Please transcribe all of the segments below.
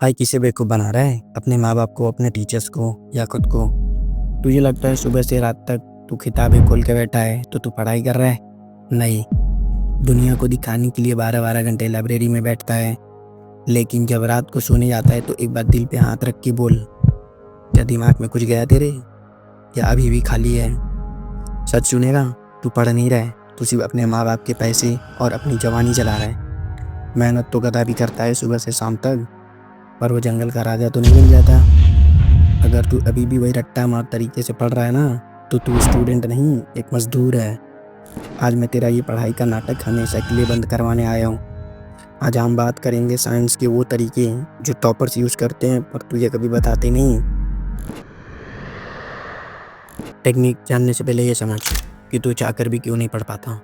भाई किसे बेवकूफ़ बना रहा है? अपने माँ बाप को, अपने टीचर्स को या खुद को? तुझे लगता है सुबह से रात तक तू किताबें खोल के बैठा है तो तू पढ़ाई कर रहा है? नहीं। दुनिया को दिखाने के लिए 12-12 घंटे लाइब्रेरी में बैठता है, लेकिन जब रात को सोने जाता है तो एक बार दिल पे हाथ रख के बोल, क्या दिमाग में कुछ गया तेरे, या अभी भी खाली है? सच सुनेगा, तू पढ़ नहीं रहा है, तू सिर्फ अपने माँ बाप के पैसे और अपनी जवानी चला रहा है। मेहनत तो गधा भी करता है सुबह से शाम तक, पर वो जंगल का राजा तो नहीं बन जाता। अगर तू अभी भी वही रट्टा मार तरीके से पढ़ रहा है ना, तो तू स्टूडेंट नहीं, एक मजदूर है। आज मैं तेरा ये पढ़ाई का नाटक हमेशा के लिए बंद करवाने आया हूँ। आज हम बात करेंगे साइंस के वो तरीके जो टॉपर्स यूज़ करते हैं पर तुझे कभी बताते नहीं। टेक्निक जानने से पहले ये समझ कि तू चाहकर भी क्यों नहीं पढ़ पाता।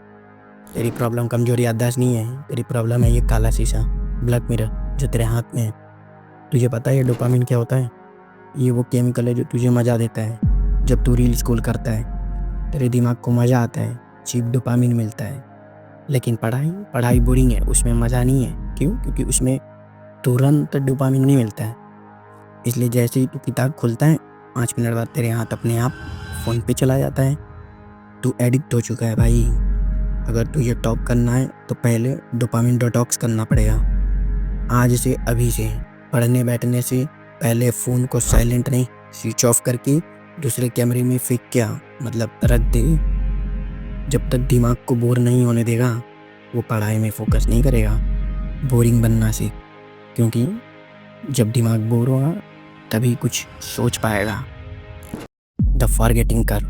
तेरी प्रॉब्लम कमजोर याददाश्त नहीं है, तेरी प्रॉब्लम है ये काला शीशा, ब्लैक मिरर जो तेरे हाथ में है। तुझे पता है ये डोपामिन क्या होता है? ये वो केमिकल है जो तुझे मज़ा देता है। जब तू रील स्क्रॉल करता है तेरे दिमाग को मज़ा आता है, चीप डोपामिन मिलता है। लेकिन पढ़ाई बोरिंग है, उसमें मज़ा नहीं है। क्यों? क्योंकि उसमें तुरंत डोपामिन नहीं मिलता है। इसलिए जैसे ही तू किताब खोलता है 5 मिनट बाद तेरे हाथ अपने आप फ़ोन पे चला जाता है। तू एडिक्ट हो चुका है भाई। अगर तुझे टॉप करना है तो पहले डोपामिन डिटॉक्स करना पड़ेगा। आज से, अभी से पढ़ने बैठने से पहले फ़ोन को साइलेंट नहीं, स्विच ऑफ करके दूसरे कैमरे में फेंक क्या मतलब रख दे। जब तक दिमाग को बोर नहीं होने देगा वो पढ़ाई में फोकस नहीं करेगा। बोरिंग बनना सीख, क्योंकि जब दिमाग बोर होगा तभी कुछ सोच पाएगा। The forgetting curve.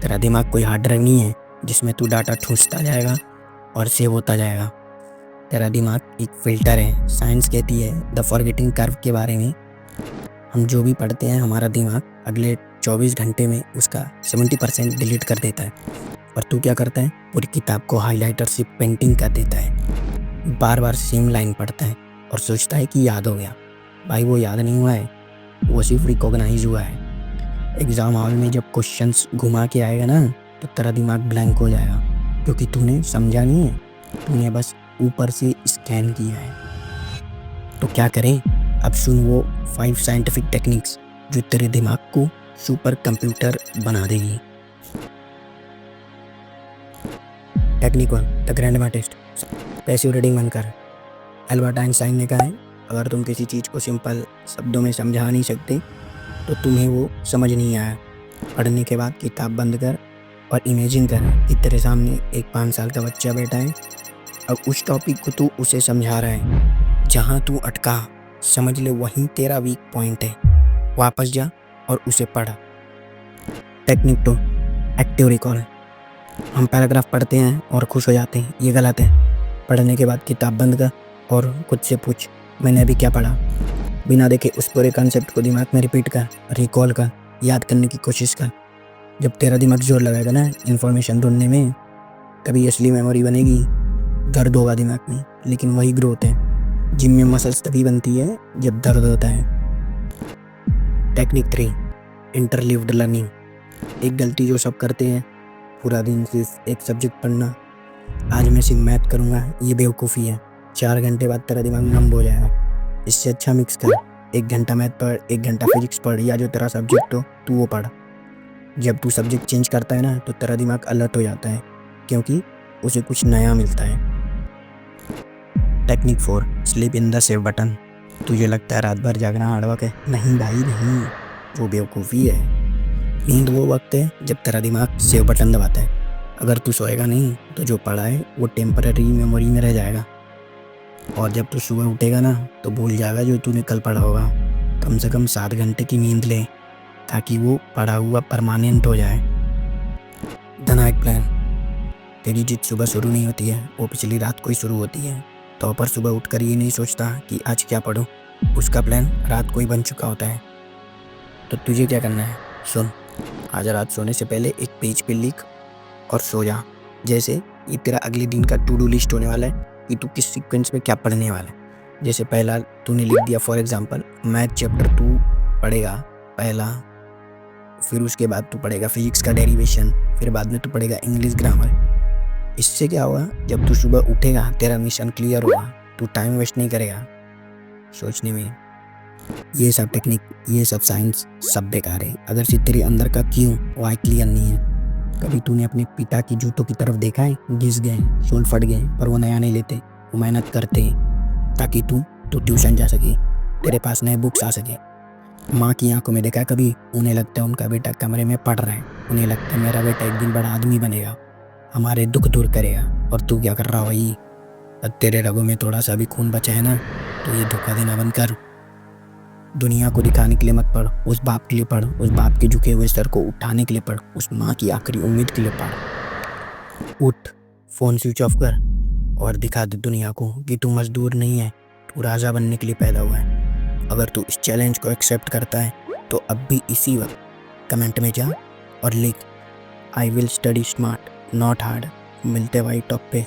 तेरा दिमाग कोई हार्ड ड्राइव नहीं है जिसमें तू डाटा ठूंसता जाएगा और सेव होता जाएगा। तेरा दिमाग एक फ़िल्टर है। साइंस कहती है द फॉरगेटिंग कर्व के बारे में, हम जो भी पढ़ते हैं हमारा दिमाग अगले 24 घंटे में उसका 70% डिलीट कर देता है। और तू क्या करता है? पूरी किताब को हाइलाइटर से पेंटिंग कर देता है, बार बार सेम लाइन पढ़ता है और सोचता है कि याद हो गया। भाई वो याद नहीं हुआ है, वो सिर्फ रिकॉग्नाइज हुआ है। एग्ज़ाम हॉल में जब क्वेश्चंस घुमा के आएगा ना तो तेरा दिमाग ब्लैंक हो जाएगा, क्योंकि तूने समझा नहीं है, तूने बस ऊपर से स्कैन किया है। तो क्या करें? अब सुन वो 5 साइंटिफिक टेक्निक्स जो तेरे दिमाग को सुपर कंप्यूटर बना देगी। Technique 1, the grandma test. Passive reading बंद कर। एल्बर्ट आइंस्टाइन ने कहा है, अगर तुम किसी चीज़ को सिंपल शब्दों में समझा नहीं सकते तो तुम्हें वो समझ नहीं आया। पढ़ने के बाद किताब बंद कर और इमेजिन कर कि तेरे सामने एक 5 साल का बच्चा बैठा है। अब उस टॉपिक को तू उसे समझा रहा है। जहाँ तू अटका समझ ले वहीं तेरा वीक पॉइंट है। वापस जा और उसे पढ़। Technique 2, active recall. हम पैराग्राफ पढ़ते हैं और खुश हो जाते हैं, ये गलत है। पढ़ने के बाद किताब बंद कर और खुद से पूछ, मैंने अभी क्या पढ़ा। बिना देखे उस पूरे कॉन्सेप्ट को दिमाग में रिपीट कर, रिकॉल कर, याद करने की कोशिश कर। जब तेरा दिमाग जोर लगाएगा ना इन्फॉर्मेशन ढूंढने में, तभी असली मेमोरी बनेगी। दर्द होगा दिमाग में, लेकिन वही ग्रोथ है। जिम में मसल्स तभी बनती है जब दर्द होता है। Technique 3, interleaved learning. एक गलती जो सब करते हैं, पूरा दिन सिर्फ एक सब्जेक्ट पढ़ना। आज मैं सिर्फ मैथ करूँगा, ये बेवकूफ़ी है। 4 घंटे बाद तेरा दिमाग नंब हो जाएगा। इससे अच्छा मिक्स कर, 1 घंटा मैथ पढ़, 1 घंटा फिजिक्स पढ़, या जो तेरा सब्जेक्ट हो तू वो पढ़। जब तू सब्जेक्ट चेंज करता है ना तो तेरा दिमाग अलर्ट हो जाता है, क्योंकि उसे कुछ नया मिलता है। Technique 4, sleep in the save button. तुझे लगता है रात भर जागना हार्ड वर्क है? नहीं भाई नहीं, वो बेवकूफ़ी है। नींद वो वक्त है जब तेरा दिमाग सेव बटन दबाता है। अगर तू सोएगा नहीं तो जो पढ़ा है वो टेम्पररी मेमोरी में रह जाएगा, और जब तू सुबह उठेगा ना तो भूल जाएगा जो तूने कल पढ़ा होगा। कम से कम 7 घंटे की नींद ले, ताकि वो पढ़ा हुआ परमानेंट हो जाए। The night plan. तेरी जीत सुबह शुरू नहीं होती है, वो पिछली रात को ही शुरू होती है। तो पर सुबह उठकर ये नहीं सोचता कि आज क्या पढूं, उसका प्लान रात को ही बन चुका होता है। तो तुझे क्या करना है? सुन, आज रात सोने से पहले एक पेज पे लिख और सो जा। जैसे ये तेरा अगले दिन का टू डू लिस्ट होने वाला है कि तू किस सीक्वेंस में क्या पढ़ने वाला है। जैसे पहला तूने लिख दिया, फॉर एग्जांपल मैथ चैप्टर 2 पढ़ेगा पहला, फिर उसके बाद तू पढ़ेगा फिजिक्स का डेरिवेशन, फिर बाद में तू पढ़ेगा इंग्लिश ग्रामर। इससे क्या होगा, जब तू सुबह उठेगा तेरा मिशन क्लियर होगा, तू टाइम वेस्ट नहीं करेगा सोचने में। ये सब टेक्निक, ये सब साइंस सब बेकार है अगर से तेरे अंदर का क्यों वाई क्लियर नहीं है। कभी तूने अपने पिता की जूतों की तरफ देखा है? घिस गए, सोल फट गए, पर वो नया नहीं लेते, वो मेहनत करते ताकि तू ट्यूशन जा सके, तेरे पास नए बुक्स आ सके। माँ की आंखों में देखा है कभी? उन्हें लगता है उनका बेटा कमरे में पढ़ रहा है, उन्हें लगता है मेरा बेटा एक दिन बड़ा आदमी बनेगा, हमारे दुख दूर करेगा। और तू क्या कर रहा भाई? अब तेरे रगों में थोड़ा सा भी खून बचा है ना, तो ये धोखा देना बंद कर। दुनिया को दिखाने के लिए मत पढ़, उस बाप के लिए पढ़, उस बाप के झुके हुए सर को उठाने के लिए पढ़, उस माँ की आखिरी उम्मीद के लिए पढ़। उठ, फ़ोन स्विच ऑफ कर और दिखा दे दुनिया को कि तू मजदूर नहीं है, तू राजा बनने के लिए पैदा हुआ है। अगर तू इस चैलेंज को एक्सेप्ट करता है तो अब भी इसी वक्त कमेंट में जा और लिख, I will study smart not hard. मिलते वाई टॉप पे।